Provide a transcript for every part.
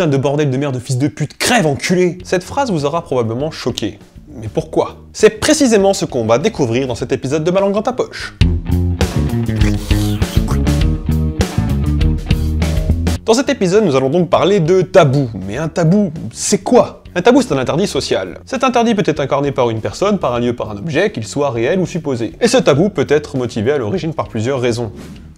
putain de bordel de merde de fils de pute, crève enculé !» Cette phrase vous aura probablement choqué. Mais pourquoi? C'est précisément ce qu'on va découvrir dans cet épisode de Ma langue dans ta poche. Dans cet épisode, nous allons donc parler de tabou. Mais un tabou, c'est quoi? Un tabou, c'est un interdit social. Cet interdit peut être incarné par une personne, par un lieu, par un objet, qu'il soit réel ou supposé. Et ce tabou peut être motivé à l'origine par plusieurs raisons.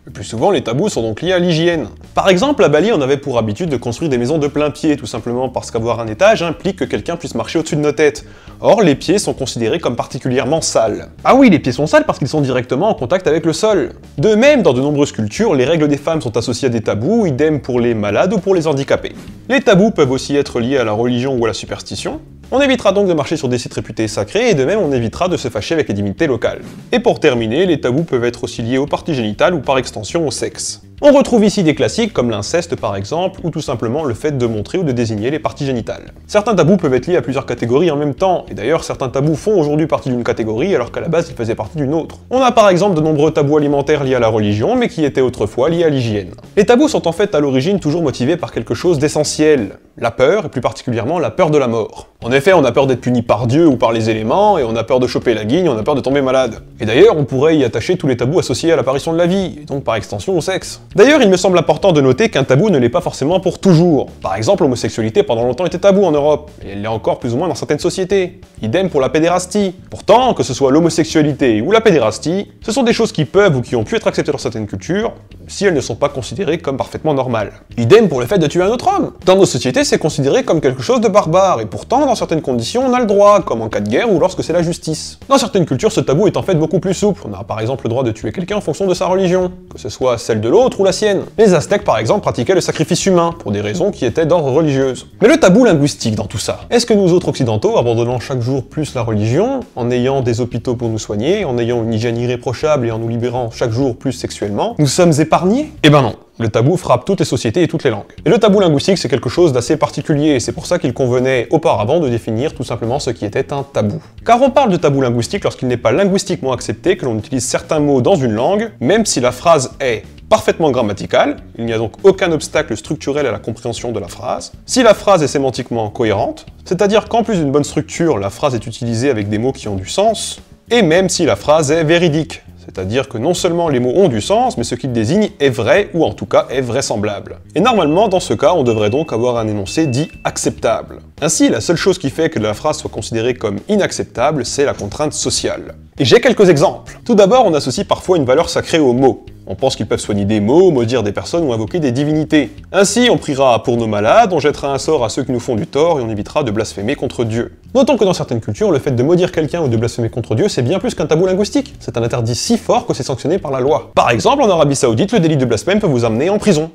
Le plus souvent, les tabous sont donc liés à l'hygiène. Par exemple, à Bali, on avait pour habitude de construire des maisons de plein pied, tout simplement parce qu'avoir un étage implique que quelqu'un puisse marcher au-dessus de nos têtes. Or, les pieds sont considérés comme particulièrement sales. Ah oui, les pieds sont sales parce qu'ils sont directement en contact avec le sol. De même, dans de nombreuses cultures, les règles des femmes sont associées à des tabous, idem pour les malades ou pour les handicapés. Les tabous peuvent aussi être liés à la religion ou à la superstition. On évitera donc de marcher sur des sites réputés sacrés, et de même on évitera de se fâcher avec les divinités locales. Et pour terminer, les tabous peuvent être aussi liés aux parties génitales ou par extension au sexe. On retrouve ici des classiques comme l'inceste par exemple, ou tout simplement le fait de montrer ou de désigner les parties génitales. Certains tabous peuvent être liés à plusieurs catégories en même temps, et d'ailleurs certains tabous font aujourd'hui partie d'une catégorie alors qu'à la base ils faisaient partie d'une autre. On a par exemple de nombreux tabous alimentaires liés à la religion, mais qui étaient autrefois liés à l'hygiène. Les tabous sont en fait à l'origine toujours motivés par quelque chose d'essentiel, la peur, et plus particulièrement la peur de la mort. En effet, on a peur d'être puni par Dieu ou par les éléments, et on a peur de choper la guigne, on a peur de tomber malade. Et d'ailleurs, on pourrait y attacher tous les tabous associés à l'apparition de la vie, et donc par extension au sexe. D'ailleurs, il me semble important de noter qu'un tabou ne l'est pas forcément pour toujours. Par exemple, l'homosexualité pendant longtemps était tabou en Europe, et elle l'est encore plus ou moins dans certaines sociétés. Idem pour la pédérastie. Pourtant, que ce soit l'homosexualité ou la pédérastie, ce sont des choses qui peuvent ou qui ont pu être acceptées dans certaines cultures, si elles ne sont pas considérées comme parfaitement normales. Idem pour le fait de tuer un autre homme. Dans nos sociétés, c'est considéré comme quelque chose de barbare, et pourtant, dans certaines conditions, on a le droit, comme en cas de guerre ou lorsque c'est la justice. Dans certaines cultures, ce tabou est en fait beaucoup plus souple. On a par exemple le droit de tuer quelqu'un en fonction de sa religion, que ce soit celle de l'autre ou la sienne. Les Aztèques, par exemple, pratiquaient le sacrifice humain, pour des raisons qui étaient d'ordre religieuse. Mais le tabou linguistique dans tout ça, est-ce que nous autres occidentaux, abandonnant chaque jour plus la religion, en ayant des hôpitaux pour nous soigner, en ayant une hygiène irréprochable et en nous libérant chaque jour plus sexuellement, nous sommes épargnés? Eh ben non. Le tabou frappe toutes les sociétés et toutes les langues. Et le tabou linguistique, c'est quelque chose d'assez particulier, et c'est pour ça qu'il convenait auparavant de définir tout simplement ce qui était un tabou. Car on parle de tabou linguistique lorsqu'il n'est pas linguistiquement accepté que l'on utilise certains mots dans une langue, même si la phrase est parfaitement grammaticale, il n'y a donc aucun obstacle structurel à la compréhension de la phrase, si la phrase est sémantiquement cohérente, c'est-à-dire qu'en plus d'une bonne structure, la phrase est utilisée avec des mots qui ont du sens, et même si la phrase est véridique. C'est-à-dire que non seulement les mots ont du sens, mais ce qu'ils désignent est vrai, ou en tout cas est vraisemblable. Et normalement, dans ce cas, on devrait donc avoir un énoncé dit acceptable. Ainsi, la seule chose qui fait que la phrase soit considérée comme inacceptable, c'est la contrainte sociale. Et j'ai quelques exemples. Tout d'abord, on associe parfois une valeur sacrée aux mots. On pense qu'ils peuvent soigner des maux, maudire des personnes ou invoquer des divinités. Ainsi, on priera pour nos malades, on jettera un sort à ceux qui nous font du tort et on évitera de blasphémer contre Dieu. Notons que dans certaines cultures, le fait de maudire quelqu'un ou de blasphémer contre Dieu, c'est bien plus qu'un tabou linguistique. C'est un interdit si fort que c'est sanctionné par la loi. Par exemple, en Arabie Saoudite, le délit de blasphème peut vous amener en prison.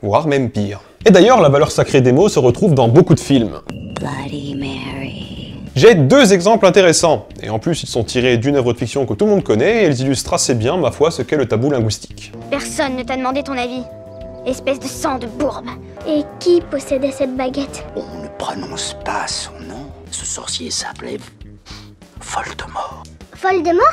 Voire même pire. Et d'ailleurs, la valeur sacrée des mots se retrouve dans beaucoup de films. Bloody Mary. J'ai deux exemples intéressants, et en plus ils sont tirés d'une œuvre de fiction que tout le monde connaît, et ils illustrent assez bien, ma foi, ce qu'est le tabou linguistique. Personne ne t'a demandé ton avis. Espèce de sang de bourbe. Et qui possédait cette baguette? On ne prononce pas son nom. Ce sorcier s'appelait Voldemort. Voldemort?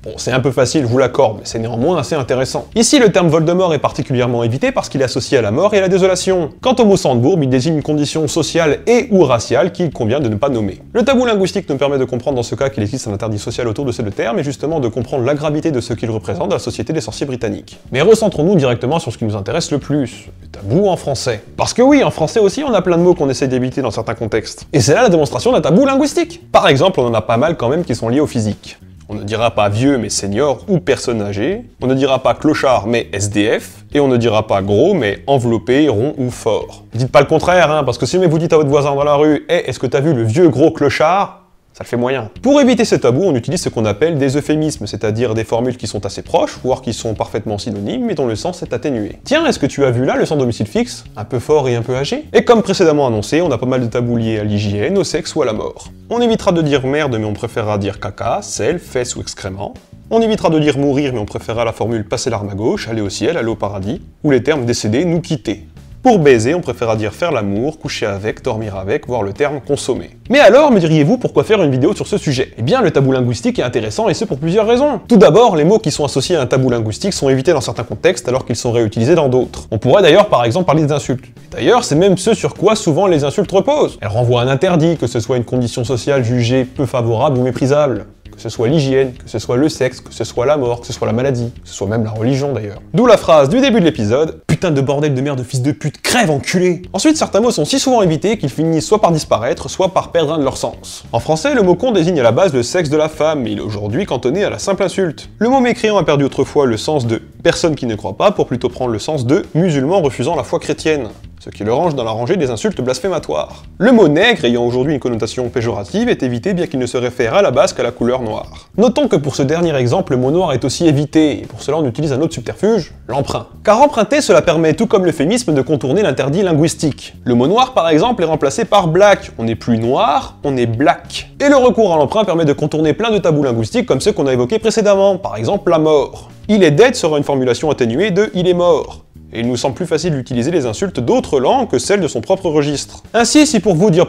Bon, c'est un peu facile, je vous l'accorde, mais c'est néanmoins assez intéressant. Ici, le terme Voldemort est particulièrement évité parce qu'il est associé à la mort et à la désolation. Quant au mot sang de bourbe, il désigne une condition sociale et ou raciale qu'il convient de ne pas nommer. Le tabou linguistique nous permet de comprendre dans ce cas qu'il existe un interdit social autour de ces deux termes et justement de comprendre la gravité de ce qu'ils représentent dans la société des sorciers britanniques. Mais recentrons-nous directement sur ce qui nous intéresse le plus, le tabou en français. Parce que oui, en français aussi, on a plein de mots qu'on essaie d'éviter dans certains contextes. Et c'est là la démonstration d'un tabou linguistique. Par exemple, on en a pas mal quand même qui sont liés au physique. On ne dira pas vieux mais senior ou personne âgée, on ne dira pas clochard mais SDF, et on ne dira pas gros mais enveloppé, rond ou fort. Dites pas le contraire, hein, parce que si vous dites à votre voisin dans la rue « Hey, est-ce que t'as vu le vieux gros clochard ?» ça le fait moyen. Pour éviter ce tabou, on utilise ce qu'on appelle des euphémismes, c'est-à-dire des formules qui sont assez proches, voire qui sont parfaitement synonymes, mais dont le sens est atténué. Tiens, est-ce que tu as vu là le sans domicile fixe? Un peu fort et un peu âgé? Et comme précédemment annoncé, on a pas mal de tabous liés à l'hygiène, au sexe ou à la mort. On évitera de dire merde, mais on préférera dire caca, sel, fesses ou excréments. On évitera de dire mourir, mais on préférera la formule passer l'arme à gauche, aller au ciel, aller au paradis, ou les termes décéder, nous quitter. Pour baiser, on préférera dire faire l'amour, coucher avec, dormir avec, voire le terme consommer. Mais alors, me diriez-vous, pourquoi faire une vidéo sur ce sujet? Eh bien, le tabou linguistique est intéressant et ce pour plusieurs raisons. Tout d'abord, les mots qui sont associés à un tabou linguistique sont évités dans certains contextes alors qu'ils sont réutilisés dans d'autres. On pourrait d'ailleurs par exemple parler des insultes. D'ailleurs, c'est même ce sur quoi souvent les insultes reposent. Elles renvoient à un interdit, que ce soit une condition sociale jugée peu favorable ou méprisable. Que ce soit l'hygiène, que ce soit le sexe, que ce soit la mort, que ce soit la maladie, que ce soit même la religion d'ailleurs. D'où la phrase du début de l'épisode, « Putain de bordel de merde de fils de pute, crève enculé !» Ensuite, certains mots sont si souvent évités qu'ils finissent soit par disparaître, soit par perdre un de leur sens. En français, le mot con désigne à la base le sexe de la femme, mais il est aujourd'hui cantonné à la simple insulte. Le mot mécréant a perdu autrefois le sens de « personne qui ne croit pas » pour plutôt prendre le sens de « musulman refusant la foi chrétienne ». Ce qui le range dans la rangée des insultes blasphématoires. Le mot nègre, ayant aujourd'hui une connotation péjorative, est évité bien qu'il ne se réfère à la base qu'à la couleur noire. Notons que pour ce dernier exemple, le mot noir est aussi évité, et pour cela on utilise un autre subterfuge, l'emprunt. Car emprunter, cela permet, tout comme l'euphémisme, de contourner l'interdit linguistique. Le mot noir, par exemple, est remplacé par black. On n'est plus noir, on est black. Et le recours à l'emprunt permet de contourner plein de tabous linguistiques comme ceux qu'on a évoqués précédemment, par exemple la mort. Il est dead sera une formulation atténuée de il est mort. Et il nous semble plus facile d'utiliser les insultes d'autres langues que celles de son propre registre. Ainsi, si pour vous dire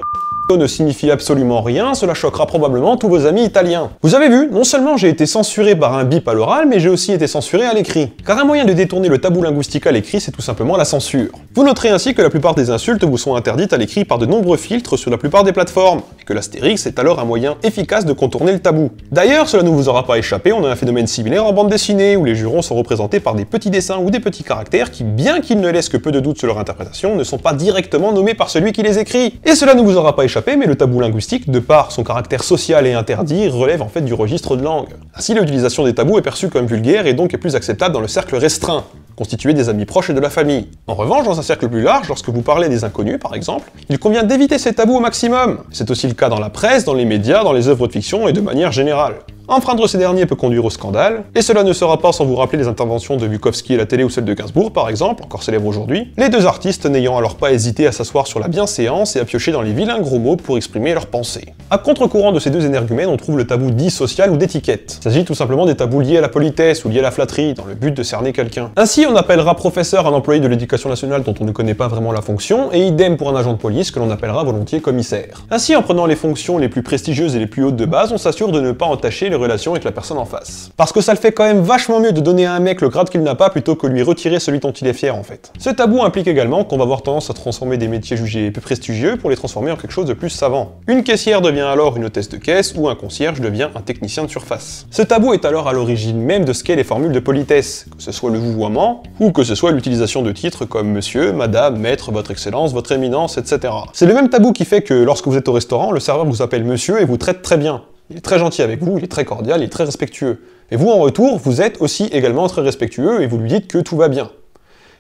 ne signifie absolument rien, cela choquera probablement tous vos amis italiens. Vous avez vu, non seulement j'ai été censuré par un bip à l'oral, mais j'ai aussi été censuré à l'écrit. Car un moyen de détourner le tabou linguistique à l'écrit, c'est tout simplement la censure. Vous noterez ainsi que la plupart des insultes vous sont interdites à l'écrit par de nombreux filtres sur la plupart des plateformes, et que l'astérix est alors un moyen efficace de contourner le tabou. D'ailleurs, cela ne vous aura pas échappé, on a un phénomène similaire en bande dessinée, où les jurons sont représentés par des petits dessins ou des petits caractères qui, bien qu'ils ne laissent que peu de doute sur leur interprétation, ne sont pas directement nommés par celui qui les écrit. Et cela ne vous aura pas échappé, mais le tabou linguistique, de par son caractère social et interdit, relève en fait du registre de langue. Ainsi, l'utilisation des tabous est perçue comme vulgaire et donc est plus acceptable dans le cercle restreint, constitué des amis proches et de la famille. En revanche, dans un cercle plus large, lorsque vous parlez des inconnus par exemple, il convient d'éviter ces tabous au maximum. C'est aussi le cas dans la presse, dans les médias, dans les œuvres de fiction et de manière générale. Enfreindre ces derniers peut conduire au scandale, et cela ne sera pas sans vous rappeler les interventions de Bukowski à la télé ou celle de Gainsbourg par exemple, encore célèbre aujourd'hui, les deux artistes n'ayant alors pas hésité à s'asseoir sur la bienséance et à piocher dans les vilains gros mots pour exprimer leurs pensées. À contre-courant de ces deux énergumènes, on trouve le tabou dit social ou d'étiquette. Il s'agit tout simplement des tabous liés à la politesse ou liés à la flatterie, dans le but de cerner quelqu'un. Ainsi, on appellera professeur un employé de l'éducation nationale dont on ne connaît pas vraiment la fonction, et idem pour un agent de police que l'on appellera volontiers commissaire. Ainsi, en prenant les fonctions les plus prestigieuses et les plus hautes de base, on s'assure de ne pas entacher les relations avec la personne en face. Parce que ça le fait quand même vachement mieux de donner à un mec le grade qu'il n'a pas plutôt que lui retirer celui dont il est fier en fait. Ce tabou implique également qu'on va avoir tendance à transformer des métiers jugés plus prestigieux pour les transformer en quelque chose de plus savant. Une caissière devient alors une hôtesse de caisse ou un concierge devient un technicien de surface. Ce tabou est alors à l'origine même de ce qu'est les formules de politesse, que ce soit le vouvoiement ou que ce soit l'utilisation de titres comme monsieur, madame, maître, votre excellence, votre éminence, etc. C'est le même tabou qui fait que lorsque vous êtes au restaurant, le serveur vous appelle monsieur et vous traite très bien. Il est très gentil avec vous, il est très cordial, il est très respectueux. Et vous, en retour, vous êtes aussi également très respectueux et vous lui dites que tout va bien.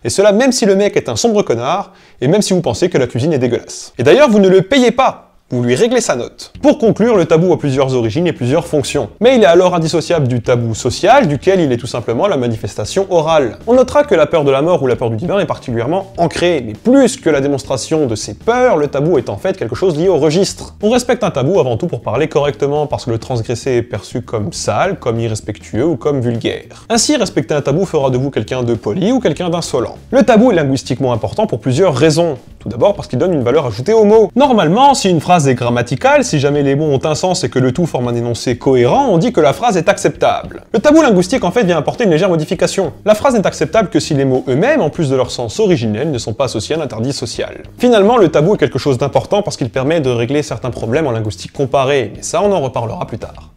Et cela même si le mec est un sombre connard, et même si vous pensez que la cuisine est dégueulasse. Et d'ailleurs, vous ne le payez pas! Vous lui réglez sa note. Pour conclure, le tabou a plusieurs origines et plusieurs fonctions. Mais il est alors indissociable du tabou social, duquel il est tout simplement la manifestation orale. On notera que la peur de la mort ou la peur du divin est particulièrement ancrée, mais plus que la démonstration de ces peurs, le tabou est en fait quelque chose lié au registre. On respecte un tabou avant tout pour parler correctement, parce que le transgressé est perçu comme sale, comme irrespectueux ou comme vulgaire. Ainsi, respecter un tabou fera de vous quelqu'un de poli ou quelqu'un d'insolent. Le tabou est linguistiquement important pour plusieurs raisons. Tout d'abord parce qu'il donne une valeur ajoutée aux mots. Normalement, si une phrase est grammaticale, si jamais les mots ont un sens et que le tout forme un énoncé cohérent, on dit que la phrase est acceptable. Le tabou linguistique en fait vient apporter une légère modification. La phrase n'est acceptable que si les mots eux-mêmes, en plus de leur sens originel, ne sont pas associés à un interdit social. Finalement, le tabou est quelque chose d'important parce qu'il permet de régler certains problèmes en linguistique comparée, mais ça on en reparlera plus tard.